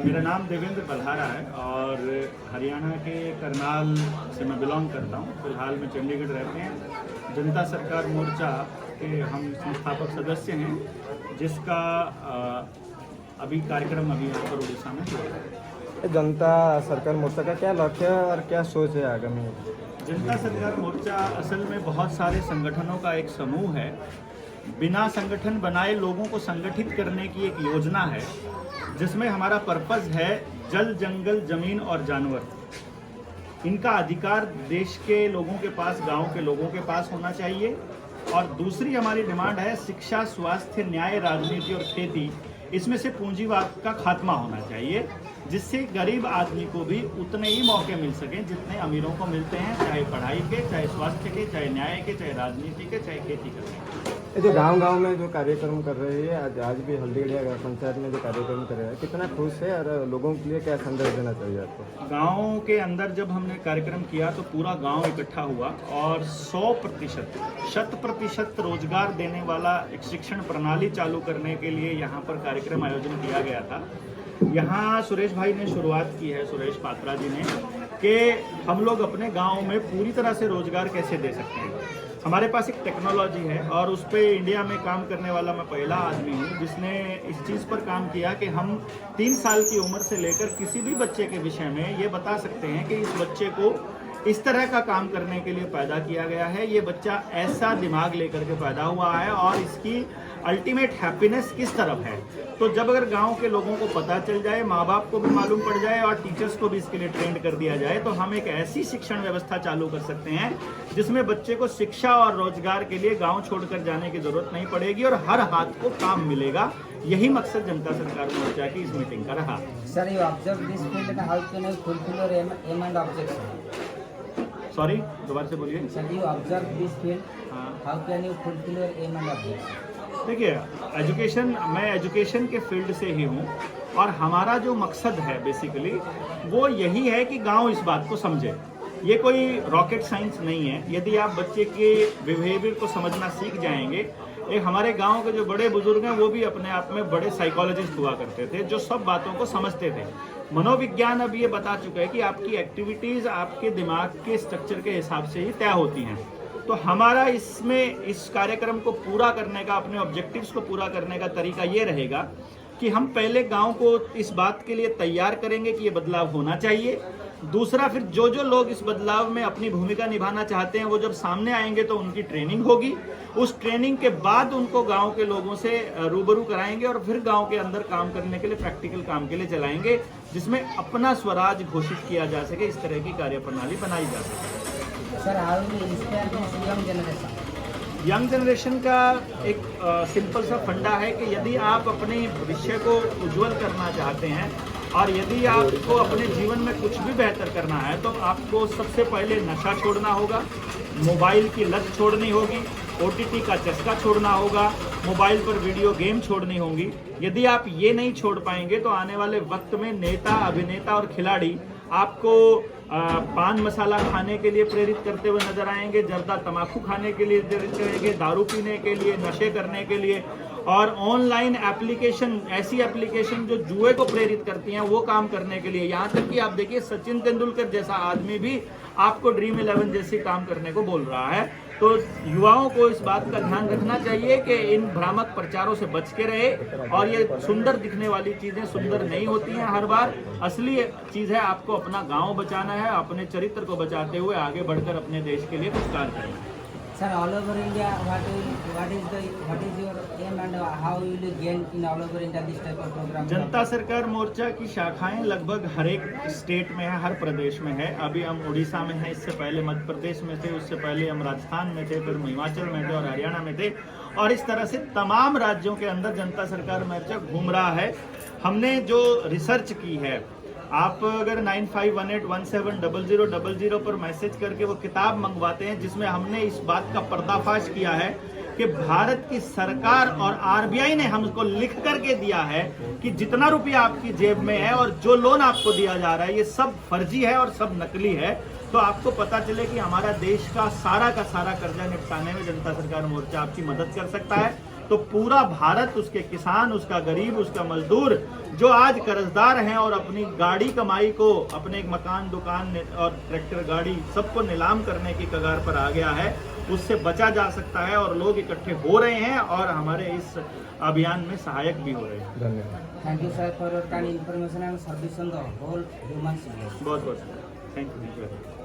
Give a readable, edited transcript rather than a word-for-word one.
मेरा नाम देवेंद्र बल्हारा है और हरियाणा के करनाल से मैं बिलोंग करता हूँ। फिलहाल में चंडीगढ़ रहते हैं। जनता सरकार मोर्चा के हम संस्थापक सदस्य हैं, जिसका अभी कार्यक्रम यहाँ पर उड़ीसा में हुआ है। जनता सरकार मोर्चा का क्या लक्ष्य है और क्या सोच है आगामी? जनता सरकार मोर्चा असल में बहुत सारे संगठनों का एक समूह है। बिना संगठन बनाए लोगों को संगठित करने की एक योजना है, जिसमें हमारा पर्पस है जल, जंगल, जमीन और जानवर, इनका अधिकार देश के लोगों के पास, गांव के लोगों के पास होना चाहिए। और दूसरी हमारी डिमांड है शिक्षा, स्वास्थ्य, न्याय, राजनीति और खेती, इसमें से पूंजीवाद का खात्मा होना चाहिए, जिससे गरीब आदमी को भी उतने ही मौके मिल सकें जितने अमीरों को मिलते हैं, चाहे पढ़ाई के, चाहे स्वास्थ्य के, चाहे न्याय के, चाहे राजनीति के, चाहे खेती करने के। ये जो गांव-गांव में जो कार्यक्रम कर रहे हैं, आज भी हल्दीगढ़िया पंचायत में जो कार्यक्रम कर रहे हैं, कितना खुश है और लोगों के लिए क्या संदेश देना चाहिए आपको? गाँव के अंदर जब हमने कार्यक्रम किया तो पूरा गांव इकट्ठा हुआ और 100% रोजगार देने वाला एक शिक्षण प्रणाली चालू करने के लिए यहाँ पर कार्यक्रम आयोजन किया गया था। यहाँ सुरेश भाई ने शुरुआत की है, सुरेश पात्रा जी ने, कि हम लोग अपने गांव में पूरी तरह से रोजगार कैसे दे सकते हैं। हमारे पास एक टेक्नोलॉजी है और उस पर इंडिया में काम करने वाला मैं पहला आदमी हूँ जिसने इस चीज़ पर काम किया कि हम 3 साल की उम्र से लेकर किसी भी बच्चे के विषय में ये बता सकते हैं कि इस बच्चे को इस तरह का काम करने के लिए पैदा किया गया है, ये बच्चा ऐसा दिमाग लेकर के पैदा हुआ है और इसकी अल्टीमेट हैप्पीनेस किस तरफ है। तो जब अगर गांव के लोगों को पता चल जाए, माँ बाप को भी मालूम पड़ जाए और टीचर्स को भी इसके लिए ट्रेंड कर दिया जाए, तो हम एक ऐसी शिक्षण व्यवस्था चालू कर सकते हैं जिसमें बच्चे को शिक्षा और रोजगार के लिए गांव छोड़कर जाने की जरूरत नहीं पड़ेगी और हर हाथ को काम मिलेगा। यही मकसद जनता सरकार मोर्चा की इस मीटिंग का रहा। Sir, you observe this field and how can you fulfill your aim and objective? Sorry, दोबारा से बोलिए। Sir, you observe this field, how can you fulfill your aim and objective? देखिए, मैं एजुकेशन के फील्ड से ही हूँ और हमारा जो मकसद है बेसिकली वो यही है कि गांव इस बात को समझे। ये कोई रॉकेट साइंस नहीं है। यदि आप बच्चे के बिहेवियर को समझना सीख जाएंगे, एक हमारे गांव के जो बड़े बुजुर्ग हैं वो भी अपने आप में बड़े साइकोलॉजिस्ट हुआ करते थे, जो सब बातों को समझते थे। मनोविज्ञान अब ये बता चुका है कि आपकी एक्टिविटीज़ आपके दिमाग के स्ट्रक्चर के हिसाब से ही तय होती हैं। तो हमारा इसमें इस कार्यक्रम को पूरा करने का, अपने ऑब्जेक्टिव्स को पूरा करने का तरीका ये रहेगा कि हम पहले गांव को इस बात के लिए तैयार करेंगे कि ये बदलाव होना चाहिए। दूसरा, फिर जो जो लोग इस बदलाव में अपनी भूमिका निभाना चाहते हैं वो जब सामने आएंगे तो उनकी ट्रेनिंग होगी। उस ट्रेनिंग के बाद उनको गांव के लोगों से रूबरू कराएंगे और फिर गांव के अंदर काम करने के लिए, प्रैक्टिकल काम के लिए चलाएंगे, जिसमें अपना स्वराज घोषित किया जा सके। इस तरह की कार्यप्रणाली बनाई जा सके। Sir, how will you inspire this young generation? Young generation का एक सिंपल सा फंडा है कि यदि आप अपने भविष्य को उज्जवल करना चाहते हैं और यदि आपको अपने जीवन में कुछ भी बेहतर करना है, तो आपको सबसे पहले नशा छोड़ना होगा, मोबाइल की लत छोड़नी होगी, OTT का चस्का छोड़ना होगा, मोबाइल पर वीडियो गेम छोड़नी होंगी। यदि आप ये नहीं छोड़ पाएंगे तो आने वाले वक्त में नेता, अभिनेता और खिलाड़ी आपको पान मसाला खाने के लिए प्रेरित करते हुए नजर आएंगे, जर्दा तंबाकू खाने के लिए प्रेरित करेंगे, दारू पीने के लिए, नशे करने के लिए, और ऑनलाइन एप्लीकेशन, ऐसी एप्लीकेशन जो जुए को प्रेरित करती हैं, वो काम करने के लिए। यहाँ तक कि आप देखिए, सचिन तेंदुलकर जैसा आदमी भी आपको ड्रीम 11 जैसी काम करने को बोल रहा है। तो युवाओं को इस बात का ध्यान रखना चाहिए कि इन भ्रामक प्रचारों से बच के रहे। और ये सुंदर दिखने वाली चीज़ें सुंदर नहीं होती हैं हर बार। असली चीज़ है आपको अपना गांव बचाना है, अपने चरित्र को बचाते हुए आगे बढ़कर अपने देश के लिए कुछ कार्य करना है। Sir, all over India, what is your aim and how will you gain in all over India this type of program? जनता सरकार मोर्चा की शाखाएं लगभग हर एक स्टेट में है, हर प्रदेश में है। अभी हम उड़ीसा में हैं, इससे पहले मध्य प्रदेश में थे, उससे पहले हम राजस्थान में थे, फिर हिमाचल में थे और हरियाणा में थे। और इस तरह से तमाम राज्यों के अंदर जनता सरकार मोर्चा घूम रहा है। हमने जो रिसर्च की है, आप अगर 9518170000 पर मैसेज करके वो किताब मंगवाते हैं, जिसमें हमने इस बात का पर्दाफाश किया है कि भारत की सरकार और RBI ने हमको लिख करके दिया है कि जितना रुपया आपकी जेब में है और जो लोन आपको दिया जा रहा है, ये सब फर्जी है और सब नकली है। तो आपको पता चले कि हमारा देश का सारा कर्जा निपटाने में जनता सरकार मोर्चा आपकी मदद कर सकता है। तो पूरा भारत, उसके किसान, उसका गरीब, उसका मजदूर जो आज कर्जदार हैं और अपनी गाड़ी कमाई को, अपने एक मकान, दुकान और ट्रैक्टर गाड़ी सबको नीलाम करने की कगार पर आ गया है, उससे बचा जा सकता है। और लोग इकट्ठे हो रहे हैं और हमारे इस अभियान में सहायक भी हो रहे हैं। धन्यवाद। Thank you, sir, for your kind information and service on the whole human civilization. बहुत बहुत थैंक यू।